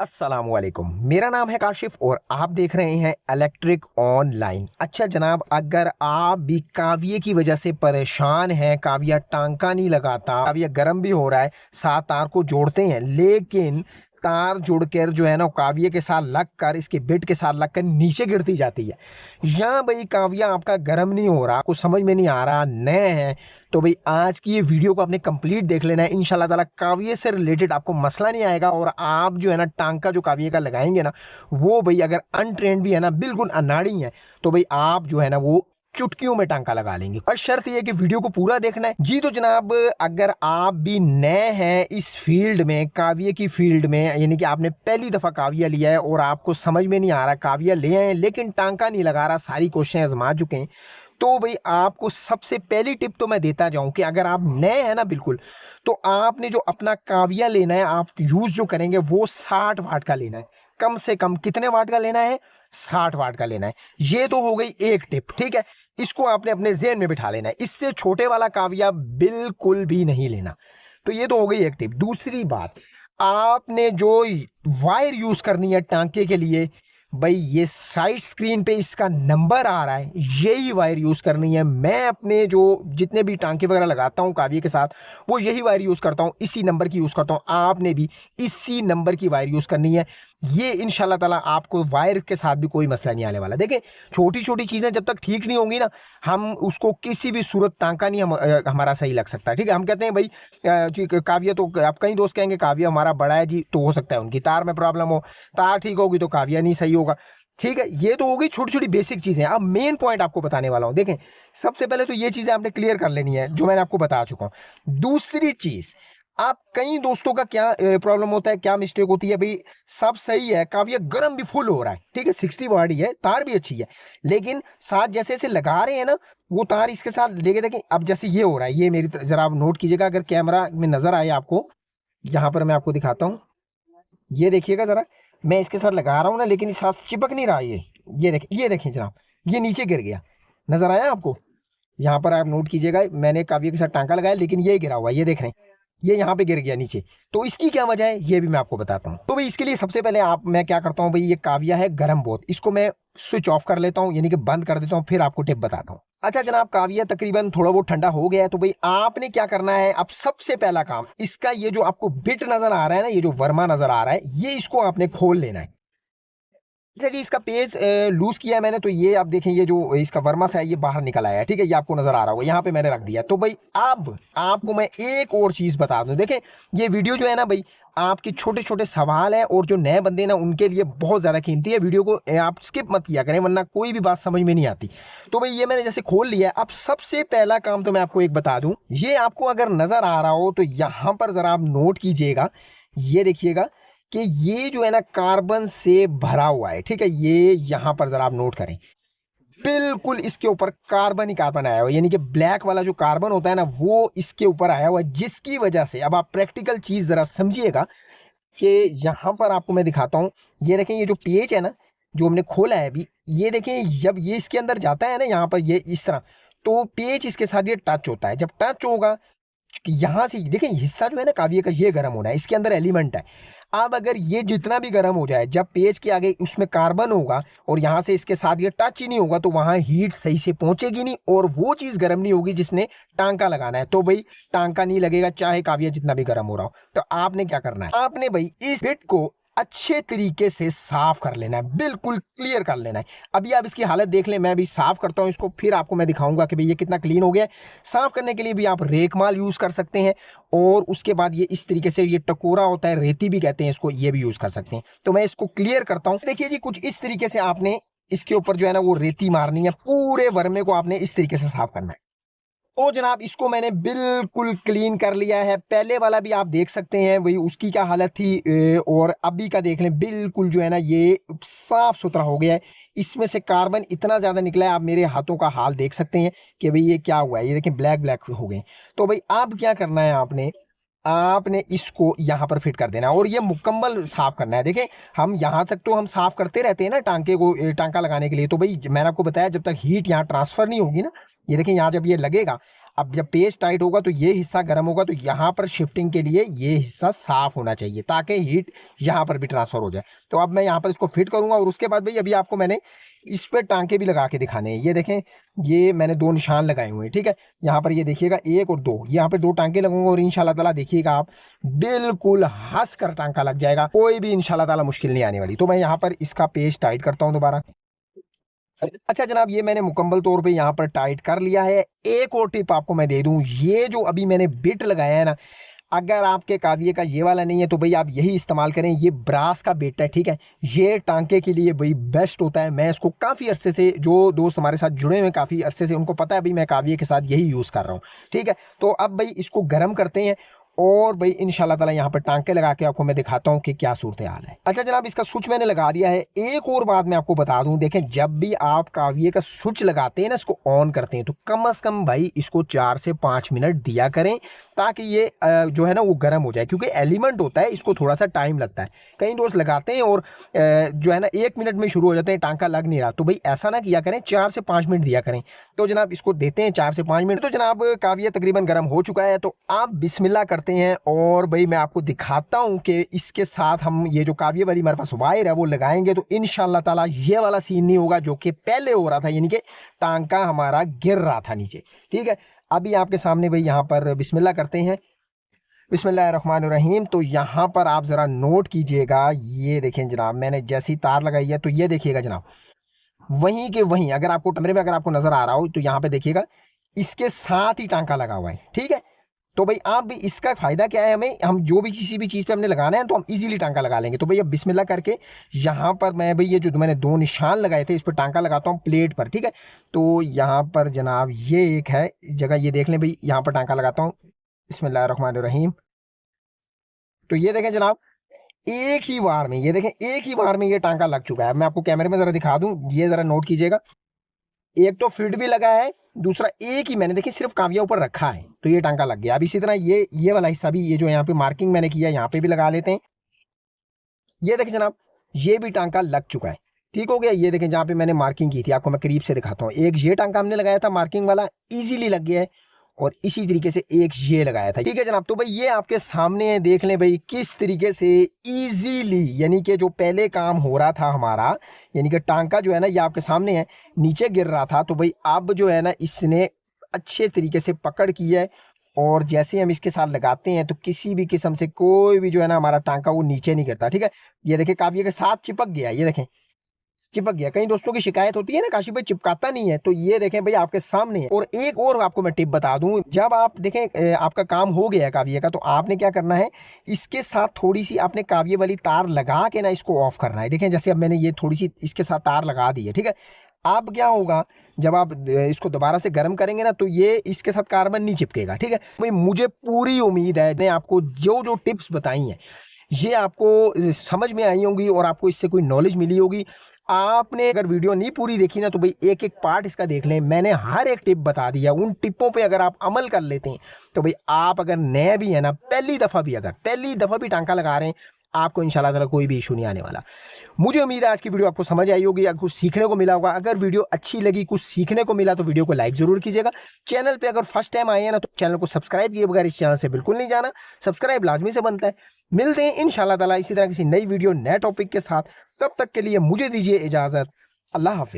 अस्सलामुअलैकुम। मेरा नाम है काशिफ और आप देख रहे हैं इलेक्ट्रिक ऑनलाइन। अच्छा जनाब, अगर आप भी काविये की वजह से परेशान हैं, काविया टांका नहीं लगाता, काविया गर्म भी हो रहा है, साथ तार को जोड़ते हैं लेकिन तार जुड़कर जो है ना काविये के साथ लग कर, इसके बिट के साथ लग कर नीचे गिरती जाती है, या भाई काविया आपका गर्म नहीं हो रहा, कुछ समझ में नहीं आ रहा, नए हैं, तो भाई आज की ये वीडियो को आपने कंप्लीट देख लेना है। इंशाल्लाह ताला काविये से रिलेटेड आपको मसला नहीं आएगा और आप जो है ना टांका जो काविये का लगाएंगे ना, वो भाई अगर अनट्रेंड भी है ना, बिल्कुल अनाड़ी है, तो भाई आप जो है ना वो चुटकियों में टांका लगा लेंगे। और शर्त यह है कि वीडियो को पूरा देखना है जी। तो जनाब, अगर आप भी नए हैं इस फील्ड में, काविये की फील्ड में, यानी कि आपने पहली दफा काविया लिया है और आपको समझ में नहीं आ रहा, काविया ले आए लेकिन टांका नहीं लगा रहा, सारी कोशिशें आजमा चुके हैं, तो भाई आपको सबसे पहली टिप तो मैं देता जाऊं कि अगर आप नए हैं ना बिल्कुल, तो आपने जो अपना काविया लेना है, आप यूज जो करेंगे वो 60 वाट का लेना है। कम से कम कितने वाट का लेना है? 60 वाट का लेना है। ये तो हो गई एक टिप, ठीक है। इसको आपने अपने जेहन में बिठा लेना है, इससे छोटे वाला काविया बिल्कुल भी नहीं लेना। तो ये तो हो गई एक टिप। दूसरी बात, आपने जो वायर यूज करनी है टांके के लिए, भाई ये साइड स्क्रीन पे इसका नंबर आ रहा है, यही वायर यूज करनी है। मैं अपने जो जितने भी टांके वगैरह लगाता हूँ काविये के साथ, वो यही वायर यूज करता हूँ, इसी नंबर की यूज करता हूँ। आपने भी इसी नंबर की वायर यूज करनी है। ये इंशाल्लाह ताला आपको वायर के साथ भी कोई मसला नहीं आने वाला। देखें, छोटी छोटी चीजें जब तक ठीक नहीं होंगी ना, हम उसको किसी भी सूरत टांका नहीं हमारा सही लग सकता, ठीक है। हम कहते हैं भाई जी काविया, तो आप कई दोस्त कहेंगे काविया हमारा बड़ा है जी, तो हो सकता है उनकी तार में प्रॉब्लम हो, तार ठीक होगी तो काविया नहीं सही होगा, ठीक है। ये तो हो गई छोटी छोटी बेसिक चीजें। अब मेन पॉइंट आपको बताने वाला हूं। देखें, सबसे पहले तो ये चीजें आपने क्लियर कर लेनी है जो मैंने आपको बता चुका हूं। दूसरी चीज, आप कई दोस्तों का क्या प्रॉब्लम होता है, क्या मिस्टेक होती है, भाई सब सही है, काफी गर्म भी फुल हो रहा है, ठीक है, 60 वाट ही है, तार भी अच्छी है, लेकिन साथ जैसे जैसे लगा रहे हैं ना, वो तार इसके साथ लेके देखें। अब जैसे ये हो रहा है, ये मेरी जरा आप नोट कीजिएगा, अगर कैमरा में नजर आए आपको, यहां पर मैं आपको दिखाता हूं, ये देखिएगा जरा, मैं इसके साथ लगा रहा हूं ना, लेकिन इस साथ चिपक नहीं रहा ये देखें, ये देखें जनाब, ये नीचे गिर गया, नजर आया आपको? यहाँ पर आप नोट कीजिएगा, मैंने काव्य के साथ टांका लगाया लेकिन ये गिरा हुआ है, ये देख रहे हैं, ये यहाँ पे गिर गया नीचे। तो इसकी क्या वजह है ये भी मैं आपको बताता हूँ। तो भाई इसके लिए सबसे पहले मैं क्या करता हूँ, भाई ये काविया है गर्म बहुत, इसको मैं स्विच ऑफ कर लेता हूँ, यानी कि बंद कर देता हूँ, फिर आपको टिप बताता हूँ। अच्छा जनाब, काविया तकरीबन थोड़ा बहुत ठंडा हो गया है, तो भाई आपने क्या करना है, अब सबसे पहला काम, इसका ये जो आपको बिट नजर आ रहा है ना, ये जो वर्मा नजर आ रहा है, ये इसको आपने खोल लेना है। अच्छा जी, इसका पेज लूज किया है मैंने, तो ये आप देखें, ये जो इसका वर्मा सा है ये बाहर निकल आया है, ठीक है, ये आपको नजर आ रहा होगा, यहाँ पे मैंने रख दिया। तो भाई अब आपको मैं एक और चीज बता दूं, देखें ये वीडियो जो है ना भाई, आपके छोटे छोटे सवाल है और जो नए बंदे ना उनके लिए बहुत ज्यादा कीमती है। वीडियो को आप स्किप मत किया करें, वरना कोई भी बात समझ में नहीं आती। तो भाई ये मैंने जैसे खोल लिया है, अब सबसे पहला काम तो मैं आपको एक बता दूं, ये आपको अगर नजर आ रहा हो तो यहां पर जरा आप नोट कीजिएगा, ये देखिएगा कि ये जो है ना कार्बन से भरा हुआ है, ठीक है, ये यहां पर जरा आप नोट करें, बिल्कुल इसके ऊपर कार्बन ही कार्बन आया हुआ है, यानी कि ब्लैक वाला जो कार्बन होता है ना वो इसके ऊपर आया हुआ है, जिसकी वजह से अब आप प्रैक्टिकल चीज जरा समझिएगा कि यहां पर आपको मैं दिखाता हूं। ये देखें, ये जो पेज है ना जो हमने खोला है अभी, ये देखें, जब ये इसके अंदर जाता है ना, यहाँ पर ये इस तरह, तो पेज इसके साथ ये टच होता है। जब टच होगा, यहां से देखें हिस्सा जो है ना काव्य का, ये गर्म होना है, इसके अंदर एलिमेंट है। अब अगर ये जितना भी गर्म हो जाए, जब पेज के आगे उसमें कार्बन होगा और यहां से इसके साथ ये टच ही नहीं होगा, तो वहां हीट सही से पहुंचेगी नहीं और वो चीज गर्म नहीं होगी जिसने टांका लगाना है। तो भाई टांका नहीं लगेगा, चाहे काव्य जितना भी गर्म हो रहा हो। तो आपने क्या करना है, आपने भाई इस बिट को अच्छे तरीके से साफ कर लेना है, बिल्कुल क्लियर कर लेना है। अभी आप इसकी हालत देख लें, मैं भी साफ करता हूं इसको, फिर आपको मैं दिखाऊंगा कि भाई ये कितना क्लीन हो गया है। साफ करने के लिए भी आप रेकमाल यूज कर सकते हैं, और उसके बाद ये इस तरीके से, ये टकोरा होता है, रेती भी कहते हैं इसको, ये भी यूज कर सकते हैं। तो मैं इसको क्लियर करता हूं। देखिए जी, कुछ इस तरीके से आपने इसके ऊपर जो है ना वो रेती मारनी है, पूरे वर्मे को आपने इस तरीके से साफ करना है। तो जनाब इसको मैंने बिल्कुल क्लीन कर लिया है। पहले वाला भी आप देख सकते हैं वही उसकी क्या हालत थी, और अभी का देख लें, बिल्कुल जो है ना ये साफ सुथरा हो गया है। इसमें से कार्बन इतना ज्यादा निकला है, आप मेरे हाथों का हाल देख सकते हैं कि भाई ये क्या हुआ है, ये देखें ब्लैक ब्लैक हो गए। तो भाई अब क्या करना है, आपने आपने इसको यहां पर फिट कर देना है और ये मुकम्मल साफ करना है। देखें, हम यहां तक तो हम साफ करते रहते हैं ना टांके को, टांका लगाने के लिए। तो भाई मैंने आपको बताया, जब तक हीट यहाँ ट्रांसफर नहीं होगी ना, ये देखें यहाँ जब ये लगेगा, अब जब पेज टाइट होगा तो ये हिस्सा गर्म होगा, तो यहाँ पर शिफ्टिंग के लिए ये हिस्सा साफ होना चाहिए ताकि हीट यहाँ पर भी ट्रांसफर हो जाए। तो अब मैं यहाँ पर इसको फिट करूंगा और उसके बाद भाई अभी आपको मैंने इस पे टांके भी लगा के दिखाने हैं। ये देखें, ये मैंने 2 निशान लगाए हुए हैं, ठीक है। यहाँ पर ये देखिएगा 1 और 2, यहाँ पे 2 टांके लगूंगा और इंशाल्लाह ताला देखिएगा आप बिल्कुल हंस कर टांका लग जाएगा, कोई भी इंशाल्लाह ताला मुश्किल नहीं आने वाली। तो मैं यहाँ पर इसका पेज टाइट करता हूँ दोबारा। अच्छा जनाब, ये मैंने मुकम्मल तौर पे यहाँ पर टाइट कर लिया है। एक और टिप आपको मैं दे दूं, ये जो अभी मैंने बिट लगाया है ना, अगर आपके काविये का ये वाला नहीं है तो भाई आप यही इस्तेमाल करें। ये ब्रास का बिट है, ठीक है। ये टांके के लिए भाई बेस्ट होता है। मैं इसको काफ़ी अरसे से, जो दोस्त हमारे साथ जुड़े हुए काफ़ी अरसे से, उनको पता है भाई मैं काविये के साथ यही यूज़ कर रहा हूँ, ठीक है। तो अब भाई इसको गर्म करते हैं और भाई इंशाल्लाह ताला यहाँ पर टांके लगा के आपको मैं दिखाता हूँ कि क्या सूरत हाल है। अच्छा जनाब, इसका स्विच मैंने लगा दिया है। एक और बात मैं आपको बता दूं, देखें जब भी आप काविये का स्विच लगाते हैं ना, इसको ऑन करते हैं, तो कम से कम भाई इसको 4 से 5 मिनट दिया करें ताकि ये जो है ना वो गर्म हो जाए, क्योंकि एलिमेंट होता है, इसको थोड़ा सा टाइम लगता है। कई दोस्त लगाते हैं और जो है ना 1 मिनट में शुरू हो जाते हैं, टांका लग नहीं रहा। तो भाई ऐसा ना किया करें, 4 से 5 मिनट दिया करें। तो जनाब इसको देते हैं 4 से 5 मिनट। तो जनाब काविया तकरीबन गर्म हो चुका है, तो आप बिस्मिल्लाह करते हैं और भाई मैं आपको दिखाता हूं कि इसके साथ हम ये जो काविये वाली हमारे पास वायर है वो लगाएंगे तो इंशाल्लाह ताला ये वाला सीन नहीं होगा जो कि पहले हो रहा था, यानी कि टांका हमारा गिर रहा था नीचे, ठीक है। अभी आपके सामने भाई यहाँ पर बिस्मिल्लाह करते हैं, बिस्मिल्लाहिर्रहमानिर्रहीम। तो यहाँ पर आप ज़रा नोट कीजिएगा, ये देखें जनाब मैंने जैसी तार लगाई है, तो ये देखिएगा जनाब वहीं के वहीं, अगर आपको कैमरे में अगर आपको नजर आ रहा हो तो यहाँ पे देखिएगा इसके साथ ही टांका लगा हुआ है, ठीक है। तो भाई आप भी, इसका फायदा क्या है, हमें हम जो भी किसी भी चीज़ पे हमने लगाना है तो हम इजीली टांका लगा लेंगे। तो भाई अब बिस्मिल्लाह करके यहाँ पर मैं भाई ये जो मैंने 2 निशान लगाए थे इस पर टांका लगाता हूँ प्लेट पर, ठीक है। तो यहाँ पर जनाब ये एक है जगह, ये देख लें भाई, यहाँ पर टांका लगाता हूँ, बिस्मिल्लाहिर्रहमानिर्रहीम। तो ये देखें जनाब एक ही बार में, ये देखें एक ही बार में ये टांका लग चुका है। मैं आपको कैमरे में जरा दिखा दूं, ये जरा नोट कीजिएगा। एक तो फिट भी लगा है, दूसरा एक ही मैंने देखिए सिर्फ काविया ऊपर रखा है तो ये टांका लग गया। अब इसी तरह ये वाला हिस्सा भी, ये जो यहाँ पे मार्किंग मैंने किया यहाँ पे भी लगा लेते हैं। ये देखिए जनाब ये भी टांका लग चुका है, ठीक हो गया। ये देखें जहाँ पे मैंने मार्किंग की थी, आपको मैं करीब से दिखाता हूँ। एक ये टांका हमने लगाया था मार्किंग वाला, इजीली लग गया है, और इसी तरीके से एक ये लगाया था, ठीक है जनाब। तो भाई ये आपके सामने है, देख लें भाई किस तरीके से इजीली, यानी कि जो पहले काम हो रहा था हमारा, यानी कि टांका जो है ना ये आपके सामने है, नीचे गिर रहा था, तो भाई अब जो है ना इसने अच्छे तरीके से पकड़ की है, और जैसे हम इसके साथ लगाते हैं तो किसी भी किस्म से कोई भी जो है ना हमारा टांका वो नीचे नहीं गिरता, ठीक है। ये देखिए काविये के साथ चिपक गया, ये देखें चिपक गया। कई दोस्तों की शिकायत होती है ना काशिफ भाई चिपकाता नहीं है, तो ये देखें भाई आपके सामने है। और एक और आपको मैं टिप बता दूं, जब आप देखें आपका काम हो गया है काविये का, तो आपने क्या करना है, इसके साथ थोड़ी सी आपने काविये वाली तार लगा के ना इसको ऑफ करना है। देखें जैसे अब मैंने ये थोड़ी सी इसके साथ तार लगा दी है, ठीक है। अब क्या होगा, जब आप इसको दोबारा से गर्म करेंगे ना तो ये इसके साथ कार्बन नहीं चिपकेगा, ठीक है। भाई मुझे पूरी उम्मीद है मैंने आपको जो जो टिप्स बताई हैं ये आपको समझ में आई होंगी और आपको इससे कोई नॉलेज मिली होगी। आपने अगर वीडियो नहीं पूरी देखी ना तो भाई एक एक पार्ट इसका देख लें, मैंने हर एक टिप बता दिया। उन टिपों पे अगर आप अमल कर लेते हैं तो भाई आप अगर नए भी है ना, पहली दफ़ा भी टांका लगा रहे हैं, आपको इंशाल्लाह ताला कोई भी इशू नहीं आने वाला। मुझे उम्मीद है आज की वीडियो आपको समझ आई होगी, कुछ सीखने को मिला होगा। अगर वीडियो अच्छी लगी, कुछ सीखने को मिला, तो वीडियो को लाइक जरूर कीजिएगा। चैनल पे अगर फर्स्ट टाइम आए हैं ना तो चैनल को सब्सक्राइब किए बगैर इस चैनल से बिल्कुल नहीं जाना, सब्सक्राइब लाजमी से बनता है। मिलते हैं इंशाल्लाह ताला इसी तरह किसी नई वीडियो नए टॉपिक के साथ, तब तक के लिए मुझे दीजिए इजाजत। अल्लाह हाफिज।